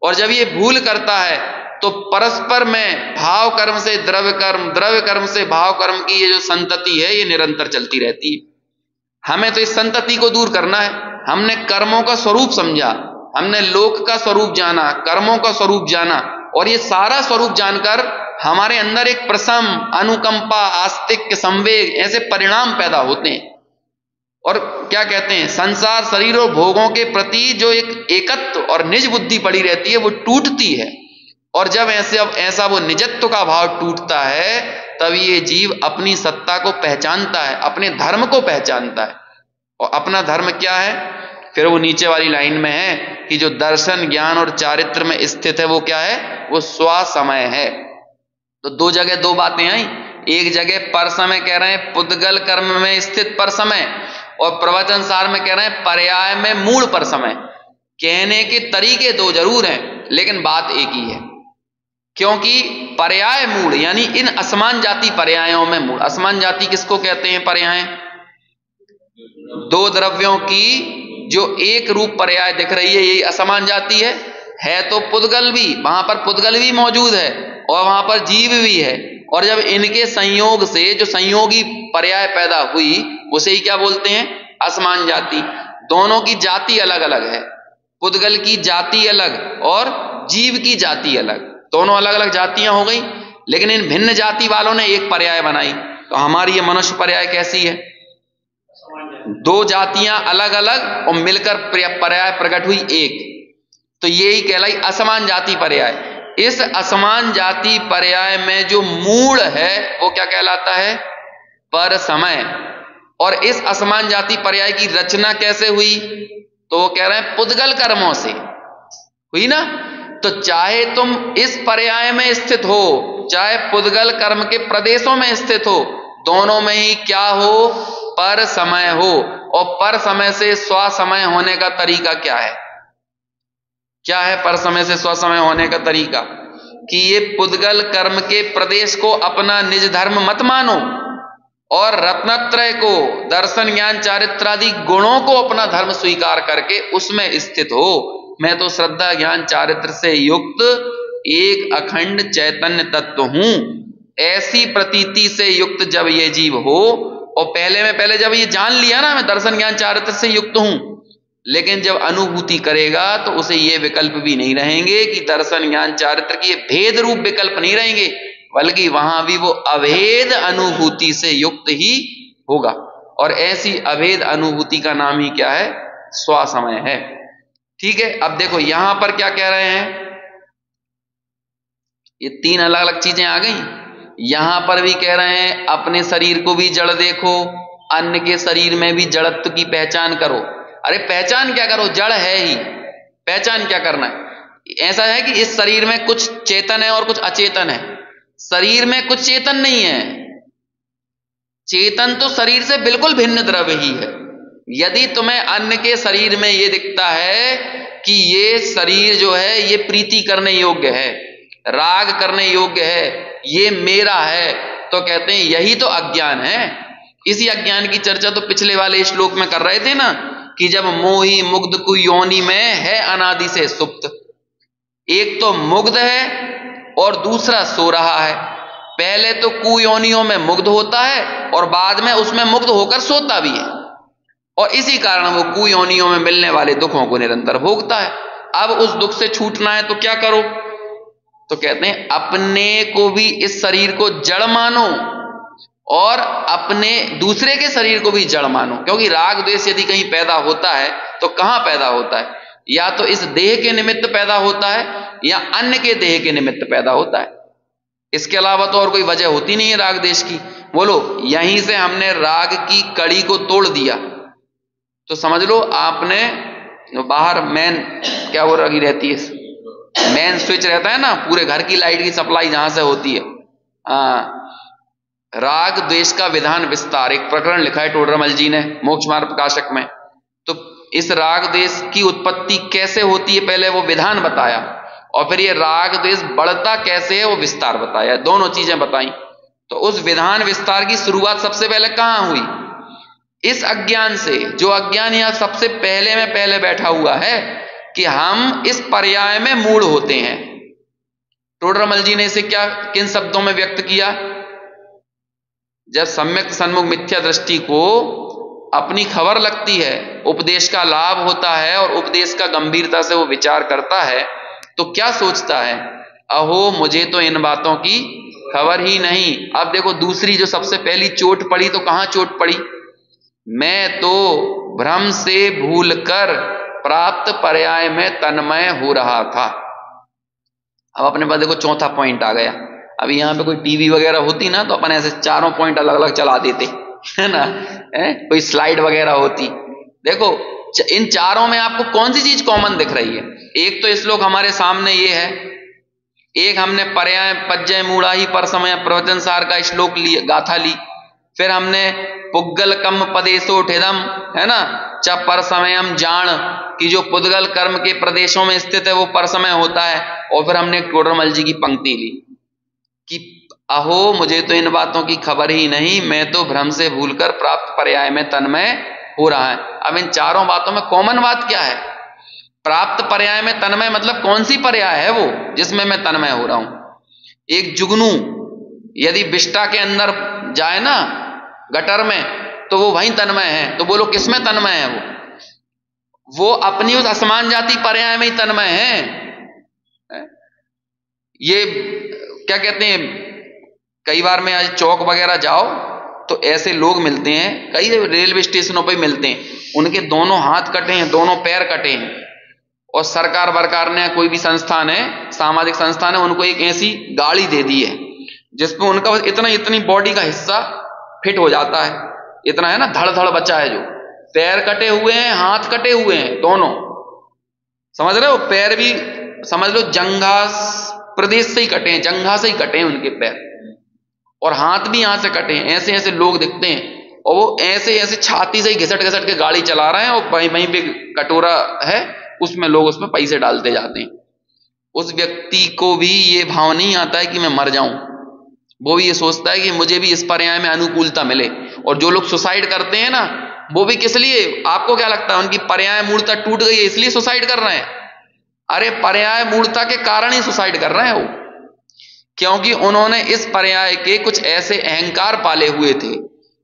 और जब ये भूल करता है तो परस्पर में भाव कर्म से द्रव्य कर्म, द्रव्य कर्म से भाव कर्म की ये जो संतति है, ये निरंतर चलती रहती है। हमें तो इस संतति को दूर करना है। हमने कर्मों का स्वरूप समझा, हमने लोक का स्वरूप जाना, कर्मों का स्वरूप जाना, और ये सारा स्वरूप जानकर हमारे अंदर एक प्रसम, अनुकंपा, आस्तिक्य, संवेग, ऐसे परिणाम पैदा होते हैं। और क्या कहते हैं, संसार शरीर और भोगों के प्रति जो एक एकत्व और निज बुद्धि पड़ी रहती है, वो टूटती है। और जब ऐसा वो निजत्व का भाव टूटता है, तब ये जीव अपनी सत्ता को पहचानता है, अपने धर्म को पहचानता है। और अपना धर्म क्या है? फिर वो नीचे वाली लाइन में है कि जो दर्शन, ज्ञान और चारित्र में स्थित है, वो क्या है? वो स्वसमय है। तो दो जगह दो बातें आई। एक जगह पर समय कह रहे हैं पुद्गल कर्म में स्थित पर समय, और प्रवचन सार में कह रहे हैं पर्याय में मूल पर समय। कहने के तरीके दो जरूर हैं, लेकिन बात एक ही है। क्योंकि पर्याय मूल यानी इन असमान जाति पर्यायों में मूल। असमान जाति किसको कहते हैं? पर्याय दो द्रव्यों की जो एक रूप पर्याय दिख रही है, यही असमान जाति है। तो पुद्गल भी, वहां पर पुद्गल भी मौजूद है और वहां पर जीव भी है, और जब इनके संयोग से जो संयोगी पर्याय पैदा हुई, उसे ही क्या बोलते हैं? असमान जाति। दोनों की जाति अलग अलग है, पुद्गल की जाति अलग और जीव की जाति अलग, दोनों अलग अलग जातियां हो गई। लेकिन इन भिन्न जाति वालों ने एक पर्याय बनाई। तो हमारी ये मनुष्य पर्याय कैसी है? दो जातियां अलग अलग और मिलकर पर्याय प्रकट हुई एक, तो यही कहलाई असमान जाति पर्याय। इस असमान जाति पर्याय में जो मूल है वो क्या कहलाता है? पर समय। और इस असमान जाति पर्याय की रचना कैसे हुई? तो वो कह रहे हैं पुद्गल कर्मों से हुई ना। तो चाहे तुम इस पर्याय में स्थित हो, चाहे पुद्गल कर्म के प्रदेशों में स्थित हो, दोनों में ही क्या हो? पर समय हो। और पर समय से स्वसमय होने का तरीका क्या है? क्या है पर समय से स्वसमय होने का तरीका? कि ये पुद्गल कर्म के प्रदेश को अपना निज धर्म मत मानो, और रत्नत्रय को, दर्शन, ज्ञान, चारित्रादि गुणों को अपना धर्म स्वीकार करके उसमें स्थित हो। मैं तो श्रद्धा, ज्ञान, चारित्र से युक्त एक अखंड चैतन्य तत्व हूं, ऐसी प्रतीति से युक्त जब ये जीव हो, और पहले जब ये जान लिया ना मैं दर्शन, ज्ञान, चारित्र से युक्त हूं, लेकिन जब अनुभूति करेगा तो उसे ये विकल्प भी नहीं रहेंगे कि दर्शन, ज्ञान, चारित्र की भेद रूप विकल्प नहीं रहेंगे, बल्कि वहां भी वो अभेद अनुभूति से युक्त ही होगा। और ऐसी अभेद अनुभूति का नाम ही क्या है? स्वसमय है। ठीक है। अब देखो यहां पर क्या कह रहे हैं, ये तीन अलग अलग चीजें आ गई। यहां पर भी कह रहे हैं अपने शरीर को भी जड़ देखो, अन्य के शरीर में भी जड़त्व की पहचान करो। अरे पहचान क्या करो, जड़ है ही, पहचान क्या करना है? ऐसा है कि इस शरीर में कुछ चेतन है और कुछ अचेतन है। शरीर में कुछ चेतन नहीं है, चेतन तो शरीर से बिल्कुल भिन्न द्रव्य ही है। यदि तुम्हें अन्य के शरीर में यह दिखता है कि ये शरीर जो है ये प्रीति करने योग्य है, राग करने योग्य है, ये मेरा है, तो कहते हैं यही तो अज्ञान है। इसी अज्ञान की चर्चा तो पिछले वाले श्लोक में कर रहे थे ना, कि जब मोही मुग्ध को योनि में है अनादि से सुप्त। एक तो मुग्ध है और दूसरा सो रहा है। पहले तो कुयोनियों में मुग्ध होता है और बाद में उसमें मुग्ध होकर सोता भी है, और इसी कारण वो कुयोनियों में मिलने वाले दुखों को निरंतर भोगता है। अब उस दुख से छूटना है तो क्या करो? तो कहते हैं अपने को भी इस शरीर को जड़ मानो और अपने दूसरे के शरीर को भी जड़ मानो। क्योंकि राग द्वेष यदि कहीं पैदा होता है तो कहां पैदा होता है? या तो इस देह के निमित्त पैदा होता है या अन्य के देह के निमित्त पैदा होता है। इसके अलावा तो और कोई वजह होती नहीं है राग द्वेष की। बोलो, यहीं से हमने राग की कड़ी को तोड़ दिया तो समझ लो आपने बाहर मेन क्या वो लगी रहती है, मेन स्विच रहता है ना, पूरे घर की लाइट की सप्लाई जहां से होती है। राग द्वेष का विधान विस्तार एक प्रकरण लिखा है टोडरमल जी ने मोक्ष मार्ग प्रकाशक में। तो इस राग द्वेष की उत्पत्ति कैसे होती है पहले वो विधान बताया, और फिर ये राग द्वेष बढ़ता कैसे है वो विस्तार बताया, दोनों चीजें बताई। तो उस विधान विस्तार की शुरुआत सबसे पहले कहां हुई? इस अज्ञान से, जो अज्ञान यहां सबसे पहले में पहले बैठा हुआ है कि हम इस पर्याय में मूढ़ होते हैं। टोडरमल जी ने इसे क्या किन शब्दों में व्यक्त किया? जब सम्यक सन्मुख मिथ्या दृष्टि को अपनी खबर लगती है, उपदेश का लाभ होता है और उपदेश का गंभीरता से वो विचार करता है, तो क्या सोचता है? अहो मुझे तो इन बातों की खबर ही नहीं। अब देखो दूसरी जो सबसे पहली चोट पड़ी, तो कहां चोट पड़ी? मैं तो भ्रम से भूलकर प्राप्त पर्याय में तन्मय हो रहा था। अब अपने पास देखो चौथा पॉइंट आ गया। अभी यहां पे कोई टीवी वगैरह होती ना तो अपन ऐसे चारों पॉइंट अलग अलग चला देते, है ना, कोई स्लाइड वगैरह होती। देखो इन चारों में आपको कौन सी चीज कॉमन दिख रही है? एक तो श्लोक हमारे सामने ये है, एक हमने पर्याय पज्जय मूढ़ा ही पर समय प्रवचन सार का श्लोक ली, गाथा ली। फिर हमने पुद्गल कम पदेशो ठिदम, है ना, च पर समयम जान कि जो पुद्गल कर्म के प्रदेशों में स्थित है वो पर समय होता है। और फिर हमने टोडरमल जी की पंक्ति ली कि अहो मुझे तो इन बातों की खबर ही नहीं, मैं तो भ्रम से भूलकर प्राप्त पर्याय में तन्मय हो रहा है। अब इन चारों बातों में कॉमन बात क्या है? प्राप्त पर्याय में तन्मय मतलब कौन सी पर्याय है वो जिसमें मैं तन्मय हो रहा हूं? एक जुगनू यदि बिष्टा के अंदर जाए ना गटर में तो वो वहीं तन्मय है। तो बोलो किसमें तन्मय है? वो अपनी उस असमान जाति पर्याय में ही तन्मय है। ये क्या कहते हैं, कई बार में आज चौक वगैरह जाओ तो ऐसे लोग मिलते हैं, कई रेलवे स्टेशनों पर मिलते हैं, उनके दोनों हाथ कटे हैं, दोनों पैर कटे हैं, और सरकार बरकार ने कोई भी संस्थान है, सामाजिक संस्थान है, उनको एक ऐसी गाड़ी दे दी है जिसपे उनका इतना इतनी बॉडी का हिस्सा फिट हो जाता है, इतना है ना, धड़ धड़ बचा है, जो पैर कटे हुए हैं, हाथ कटे हुए हैं दोनों, समझ रहे हो? पैर भी समझ लो जंघा प्रदेश से ही कटे हैं, जंघा से ही कटे हैं उनके पैर, और हाथ भी यहां से कटे हैं। ऐसे ऐसे लोग दिखते हैं और वो ऐसे ऐसे छाती से ही घिसट घिसट के गाड़ी चला रहे हैं, और वहीं वहीं पे कटोरा है, उसमें लोग उसमें पैसे डालते जाते हैं। उस व्यक्ति को भी ये भाव नहीं आता है कि मैं मर जाऊं, वो भी ये सोचता है कि मुझे भी इस पर्याय में अनुकूलता मिले। और जो लोग सुसाइड करते हैं ना, वो भी किस लिए? आपको क्या लगता है उनकी पर्याय मूर्ता टूट गई है इसलिए सुसाइड कर रहे हैं? अरे पर्याय मूर्ता के कारण ही सुसाइड कर रहे हैं वो, क्योंकि उन्होंने इस पर्याय के कुछ ऐसे अहंकार पाले हुए थे,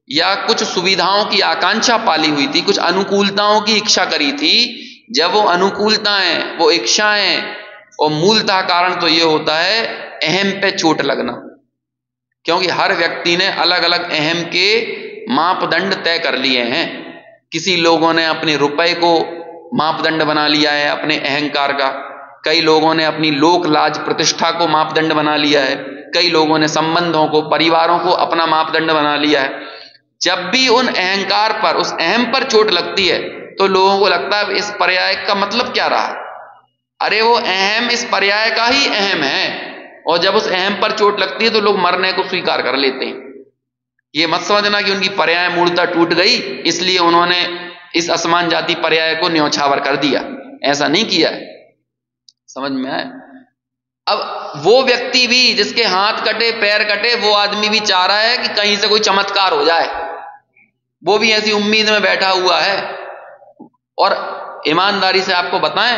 या कुछ सुविधाओं की आकांक्षा पाली हुई थी, कुछ अनुकूलताओं की इच्छा करी थी। जब वो अनुकूलताएं, वो इच्छाएं, और मूलतः कारण तो ये होता है अहम पे चोट लगना, क्योंकि हर व्यक्ति ने अलग अलग अहम के मापदंड तय कर लिए हैं। किसी लोगों ने अपने रुपए को मापदंड बना लिया है अपने अहंकार का, कई लोगों ने अपनी लोक लाज प्रतिष्ठा को मापदंड बना लिया है, कई लोगों ने संबंधों को, परिवारों को अपना मापदंड बना लिया है। जब भी उन अहंकार पर, उस अहम पर चोट लगती है तो लोगों को लगता है इस पर्याय का मतलब क्या रहा। अरे वो अहम इस पर्याय का ही अहम है, और जब उस अहम पर चोट लगती है तो लोग मरने को स्वीकार कर लेते हैं। ये मत समझना कि उनकी पर्याय मूलतः टूट गई इसलिए उन्होंने इस असमान जाति पर्याय को न्यौछावर कर दिया, ऐसा नहीं किया है। समझ में आया? अब वो व्यक्ति भी जिसके हाथ कटे पैर कटे, वो आदमी भी चाह रहा है कि कहीं से कोई चमत्कार हो जाए, वो भी ऐसी उम्मीद में बैठा हुआ है। और ईमानदारी से आपको बताएं,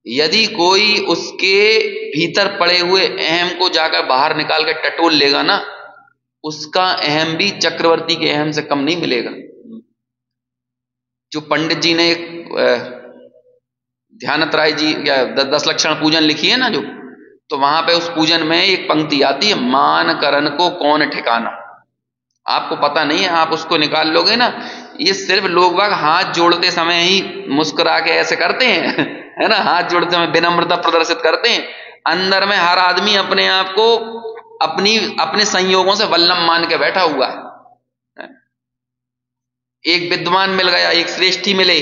यदि कोई उसके भीतर पड़े हुए अहम को जाकर बाहर निकाल के टटोल लेगा ना, उसका अहम भी चक्रवर्ती के अहम से कम नहीं मिलेगा। जो पंडित जी ने एक ध्यानत्राय जी या 10 लक्षण पूजन लिखी है ना जो, तो वहां पे उस पूजन में एक पंक्ति आती है, मान करन को कौन ठिकाना। आपको पता नहीं है, आप उसको निकाल लोगे ना, ये सिर्फ लोग बाग हाथ जोड़ते समय ही मुस्कुरा के ऐसे करते हैं है ना, हाथ जोड़ते समय विनम्रता प्रदर्शित करते हैं। अंदर में हर आदमी अपने आप को अपने संयोगों से वल्लभ मान के बैठा हुआ है। एक विद्वान मिल गया, एक श्रेष्ठी मिले,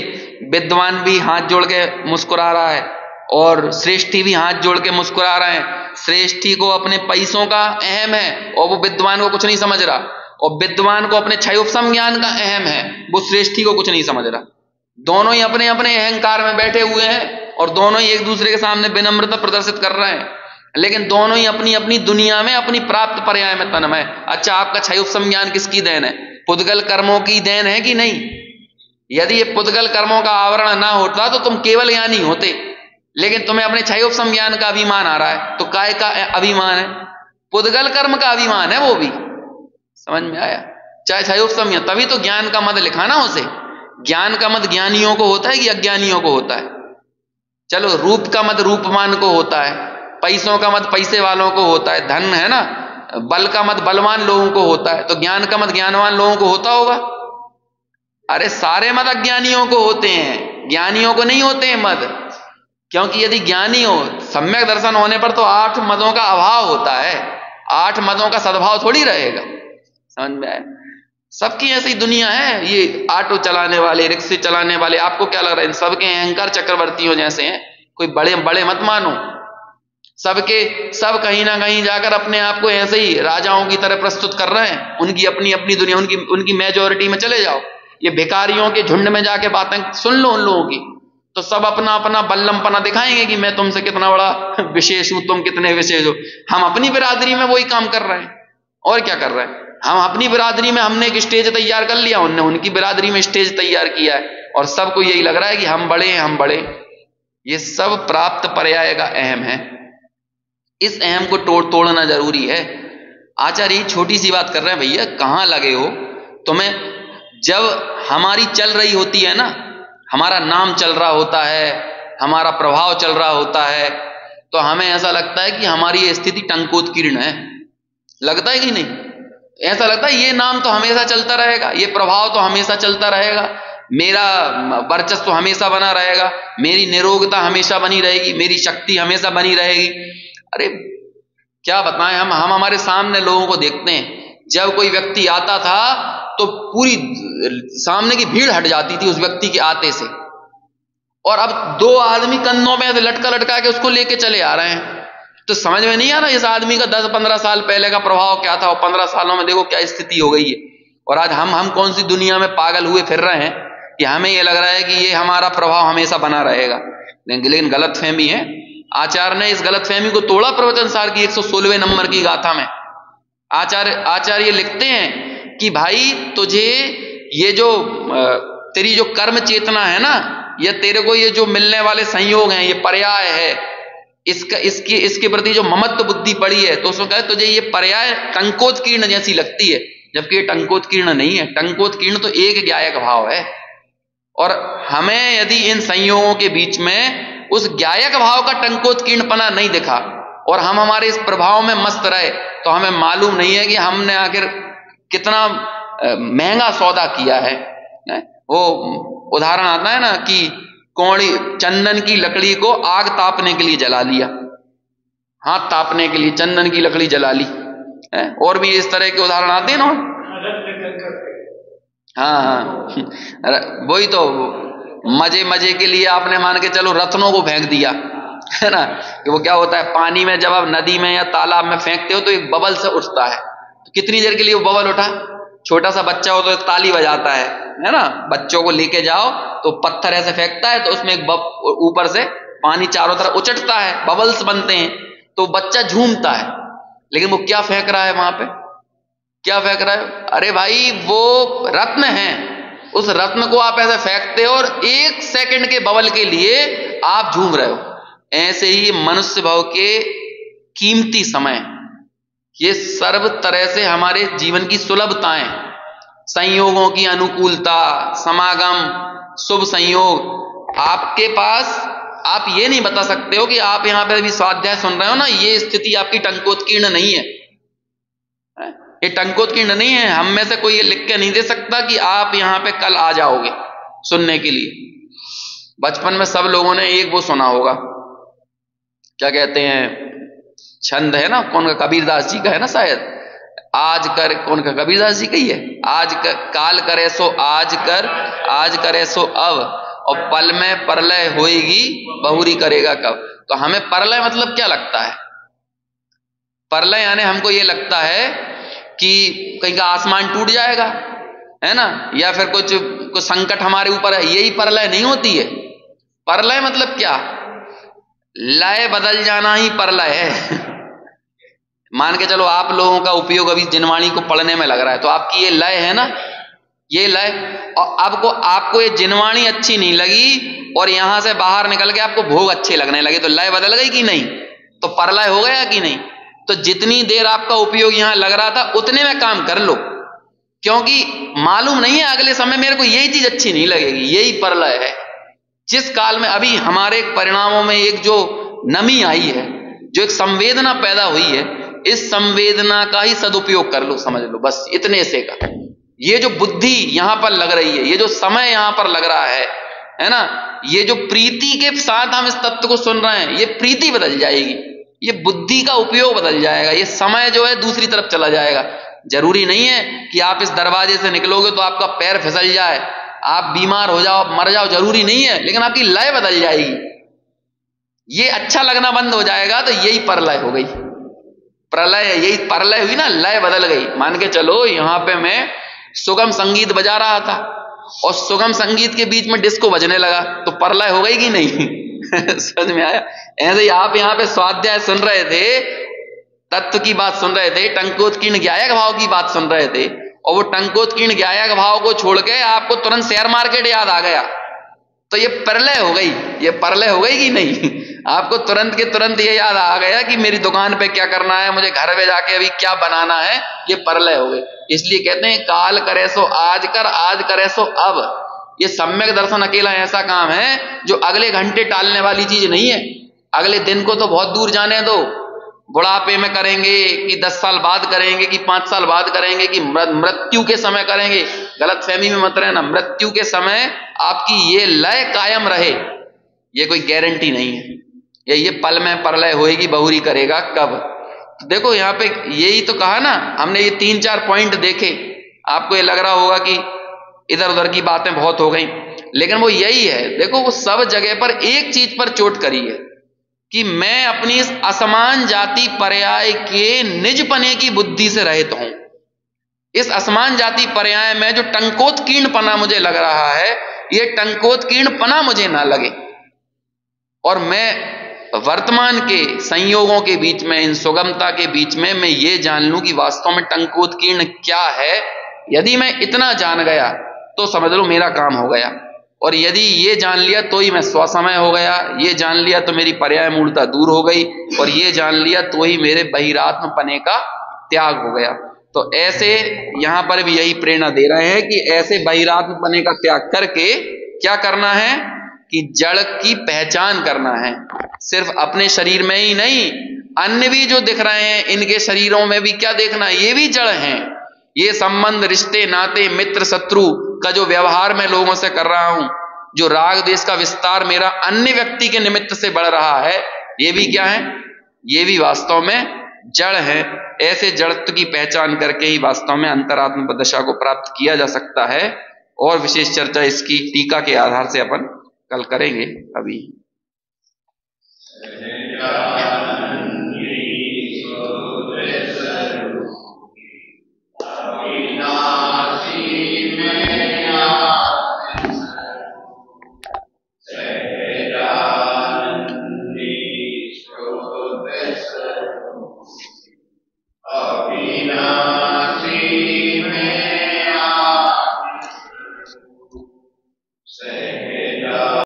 विद्वान भी हाथ जोड़ के मुस्कुरा रहा है और श्रेष्ठी भी हाथ जोड़ के मुस्कुरा रहे हैं। श्रेष्ठी को अपने पैसों का अहम है और वो विद्वान को कुछ नहीं समझ रहा, और विद्वान को अपने क्षयोपशम ज्ञान का अहम है, वो श्रेष्ठी को कुछ नहीं समझ रहा। दोनों ही अपने अपने अहंकार में बैठे हुए हैं और दोनों ही एक दूसरे के सामने विनम्रता प्रदर्शित कर रहे हैं, लेकिन दोनों ही अपनी अपनी दुनिया में अपनी प्राप्त पर्याय में तन्मय। अच्छा, आपका क्षयोपशम ज्ञान किसकी देन है? पुद्गल कर्मों की देन है कि नहीं? यदि ये पुद्गल कर्मों का आवरण ना होता तो तुम केवल ज्ञानी होते, लेकिन तुम्हें अपने क्षयोपशम ज्ञान का अभिमान आ रहा है, तो काय का अभिमान है? पुद्गल कर्म का अभिमान है वो भी। समझ में आया? चाहे क्षयोपशम, तभी तो ज्ञान का मद लिखा ना उसे। ज्ञान का मद ज्ञानियों को होता है कि अज्ञानियों को होता है? चलो, रूप का मद रूपमान को होता है, पैसों का मद पैसे वालों को होता है, धन है ना, बल का मद बलवान लोगों को होता है, तो ज्ञान का मद ज्ञानवान लोगों को होता होगा? अरे सारे मद अज्ञानियों को होते हैं, ज्ञानियों को नहीं होते हैं मद। क्योंकि यदि ज्ञानी हो, सम्यक दर्शन होने पर तो 8 मदों का अभाव होता है, 8 मदों का सद्भाव थोड़ी रहेगा। समझ में आया? सबकी ऐसी दुनिया है। ये ऑटो चलाने वाले, रिक्शे चलाने वाले, आपको क्या लग रहा है इन सबके अहंकार चक्रवर्तियों जैसे हैं? कोई बड़े बड़े मत मानो, सब कहीं ना कहीं जाकर अपने आप को ऐसे ही राजाओं की तरह प्रस्तुत कर रहे हैं। उनकी अपनी अपनी दुनिया, उनकी मेजोरिटी में चले जाओ, ये भिखारियों के झुंड में जाके बातें सुन लो उन लोगों की, तो सब अपना अपना बल्लमपना दिखाएंगे कि मैं तुमसे कितना बड़ा विशेष हूं, तुम कितने विशेष हो। हम अपनी बिरादरी में वही काम कर रहे हैं, और क्या कर रहे हैं? हम अपनी बिरादरी में हमने एक स्टेज तैयार कर लिया, उनने उनकी बिरादरी में स्टेज तैयार किया है, और सबको यही लग रहा है कि हम बड़े हैं, हम बड़े। ये सब प्राप्त पर्याय का अहम है। इस अहम को तोड़ना जरूरी है। आचार्य छोटी सी बात कर रहे हैं, भैया कहां लगे हो तुम्हें? जब हमारी चल रही होती है ना, हमारा नाम चल रहा होता है, हमारा प्रभाव चल रहा होता है, तो हमें ऐसा लगता है कि हमारी ये स्थिति टंकोत्कीर्ण है। लगता है कि नहीं? ऐसा लगता है ये नाम तो हमेशा चलता रहेगा, ये प्रभाव तो हमेशा चलता रहेगा, मेरा वर्चस्व तो हमेशा बना रहेगा, मेरी निरोगता हमेशा बनी रहेगी, मेरी शक्ति हमेशा बनी रहेगी। अरे क्या बताएं, हम हमारे सामने लोगों को देखते हैं, जब कोई व्यक्ति आता था तो पूरी सामने की भीड़ हट जाती थी उस व्यक्ति के आते से, और अब 2 आदमी कंधों में ऐसे लटका के उसको लेके चले आ रहे हैं। तो समझ में नहीं आ रहा इस आदमी का 10-15 साल पहले का प्रभाव क्या था, और 15 सालों में देखो क्या स्थिति हो गई है। और आज हम कौन सी दुनिया में पागल हुए फिर रहे हैं कि हमें ये लग रहा है कि ये हमारा प्रभाव हमेशा बना रहेगा। लेकिन गलतफहमी है। आचार्य ने इस गलतफहमी को तोड़ा प्रवचन सार की 116वें नंबर की गाथा में। आचार्य लिखते हैं कि भाई तुझे ये जो तेरी जो कर्म चेतना है ना, या तेरे को ये जो मिलने वाले संयोग हैं, ये पर्याय है, इसके प्रति जो ममत्व बुद्धि पड़ी है, तो उसमें कहे तुझे ये पर्याय टंकोत्कीर्ण जैसी लगती है, जबकि ये टंकोत्कीर्ण नहीं है। टंकोत्कीर्ण तो एक ज्ञायक भाव है, और हमें यदि इन संयोगों के बीच में उस ज्ञायक भाव का टंकोत्कीर्णपना नहीं दिखा और हम हमारे इस प्रभाव में मस्त रहे, तो हमें मालूम नहीं है कि हमने आखिर कितना महंगा सौदा किया है। वो उदाहरण आता है ना कि कौड़ी चंदन की लकड़ी को आग तापने के लिए जला लिया, हाथ तापने के लिए चंदन की लकड़ी जला ली है। और भी इस तरह के उदाहरण आते हैं ना। हाँ हाँ वही तो, मजे मजे के लिए आपने मान के चलो रत्नों को फेंक दिया है ना, कि वो क्या होता है पानी में जब आप नदी में या तालाब में फेंकते हो तो एक बबल से उठता है, तो कितनी देर के लिए वो बबल उठा। छोटा सा बच्चा हो तो ताली बजाता है ना, बच्चों को लेके जाओ तो पत्थर ऐसे फेंकता है तो उसमें एक ऊपर से पानी चारों तरफ उचटता है, बबल्स बनते हैं, तो बच्चा झूमता है। लेकिन वो क्या फेंक रहा है वहां पे, क्या फेंक रहा है? अरे भाई वो रत्न है, उस रत्न को आप ऐसे फेंकते हो और 1 सेकंड के बबल के लिए आप झूम रहे हो। ऐसे ही मनुष्य भाव के कीमती समय, ये सर्व तरह से हमारे जीवन की सुलभताएं, संयोगों की अनुकूलता, समागम, शुभ संयोग आपके पास, आप ये नहीं बता सकते हो कि आप यहां पे अभी स्वाध्याय सुन रहे हो ना, ये स्थिति आपकी टंकोत्कीर्ण नहीं है, ये टंकोत्कीर्ण नहीं है। हम में से कोई ये लिख के नहीं दे सकता कि आप यहां पे कल आ जाओगे सुनने के लिए। बचपन में सब लोगों ने एक वो सुना होगा, क्या कहते हैं, छंद है ना, कौन का, कबीरदास जी का है ना शायद, आज कर, कौन का, कबीरदास जी का ही है, आज कर, काल करे सो आज कर, आज करे सो अब, और पल में परलय होएगी बहुरी करेगा कब। तो हमें परलय मतलब क्या लगता है? परलय यानी हमको ये लगता है कि कहीं का आसमान टूट जाएगा है ना, या फिर कुछ संकट हमारे ऊपर है, यही परलय नहीं होती है। परलय मतलब क्या? लय बदल जाना ही परलय है। मान के चलो आप लोगों का उपयोग अभी जिनवाणी को पढ़ने में लग रहा है, तो आपकी ये लय है ना, ये लय, और आपको ये जिनवाणी अच्छी नहीं लगी और यहां से बाहर निकल के आपको भोग अच्छे लगने लगे, तो लय बदल गई कि नहीं? तो परलय हो गया कि नहीं? तो जितनी देर आपका उपयोग यहां लग रहा था उतने में काम कर लो, क्योंकि मालूम नहीं है अगले समय मेरे को यही चीज अच्छी नहीं लगेगी, यही परलय है। जिस काल में अभी हमारे परिणामों में एक जो नमी आई है, जो एक संवेदना पैदा हुई है, इस संवेदना का ही सदुपयोग कर लो, समझ लो, बस इतने से का। ये जो बुद्धि यहां पर लग रही है, ये जो समय यहां पर लग रहा है ना, ये जो प्रीति के साथ हम इस तत्व को सुन रहे हैं, ये प्रीति बदल जाएगी, ये बुद्धि का उपयोग बदल जाएगा, ये समय जो है दूसरी तरफ चला जाएगा। जरूरी नहीं है कि आप इस दरवाजे से निकलोगे तो आपका पैर फिसल जाए, आप बीमार हो जाओ, मर जाओ, जरूरी नहीं है, लेकिन आपकी लय बदल जाएगी, ये अच्छा लगना बंद हो जाएगा। तो यही परलय हो गई, प्रलय, यही परलय हुई ना, लय बदल गई। मान के चलो यहां पे मैं सुगम संगीत बजा रहा था और सुगम संगीत के बीच में डिस्को बजने लगा, तो परलय हो गई कि नहीं? समझ में आया? ऐसे ही आप यहां पे स्वाध्याय सुन रहे थे, तत्व की बात सुन रहे थे, टंकोत्कीर्ण ज्ञायक भाव की बात सुन रहे थे, और वो टंकोत्कीर्ण ज्ञायक भाव को छोड़ के आपको तुरंत शेयर मार्केट याद आ गया, तो ये परलय हो गई, ये परलय हो गई कि नहीं? आपको तुरंत के तुरंत ये याद आ गया कि मेरी दुकान पे क्या करना है, मुझे घर में जाके अभी क्या बनाना है, ये परलय हो गई। इसलिए कहते हैं काल करे सो आज कर, आज करे सो अब। ये सम्यक दर्शन अकेला ऐसा काम है जो अगले घंटे टालने वाली चीज नहीं है। अगले दिन को तो बहुत दूर जाने दो, बुढ़ापे में करेंगे कि 10 साल बाद करेंगे कि 5 साल बाद करेंगे कि मृत्यु के समय करेंगे, गलत फहमी में मत रहना। मृत्यु के समय आपकी ये लय कायम रहे, ये कोई गारंटी नहीं है। ये पल में परलय होएगी बहुरी करेगा कब। तो देखो यहाँ पे यही तो कहा ना हमने, ये 3-4 पॉइंट देखे, आपको ये लग रहा होगा कि इधर उधर की बातें बहुत हो गई, लेकिन वो यही है। देखो वो सब जगह पर एक चीज पर चोट करी है कि मैं अपनी इस असमान जाति पर्याय के निजपने की बुद्धि से रहित हूं। इस असमान जाति पर्याय में जो टंकोत्कीर्णपना मुझे लग रहा है, ये टंकोत्कीर्णपना मुझे ना लगे, और मैं वर्तमान के संयोगों के बीच में, इन सुगमता के बीच में मैं ये जान लूं कि वास्तव में टंकोत्कीर्ण क्या है। यदि मैं इतना जान गया तो समझ लो मेरा काम हो गया, और यदि ये जान लिया तो ही मैं स्वसमय हो गया, ये जान लिया तो मेरी पर्याय मूलता दूर हो गई, और ये जान लिया तो ही मेरे बहिरात्म पने का त्याग हो गया। तो ऐसे यहां पर भी यही प्रेरणा दे रहे हैं कि ऐसे बहिरात्म पने का त्याग करके क्या करना है कि जड़ की पहचान करना है। सिर्फ अपने शरीर में ही नहीं, अन्य भी जो दिख रहे हैं इनके शरीरों में भी क्या देखना, ये भी जड़ हैं। ये संबंध, रिश्ते, नाते, मित्र, शत्रु का जो व्यवहार मैं लोगों से कर रहा हूं, जो राग देश का विस्तार मेरा अन्य व्यक्ति के निमित्त से बढ़ रहा है, ये भी क्या है, ये भी वास्तव में जड़ है। ऐसे जड़त्व की पहचान करके ही वास्तव में अंतरात्म दशा को प्राप्त किया जा सकता है। और विशेष चर्चा इसकी टीका के आधार से अपन कल करेंगे। अभी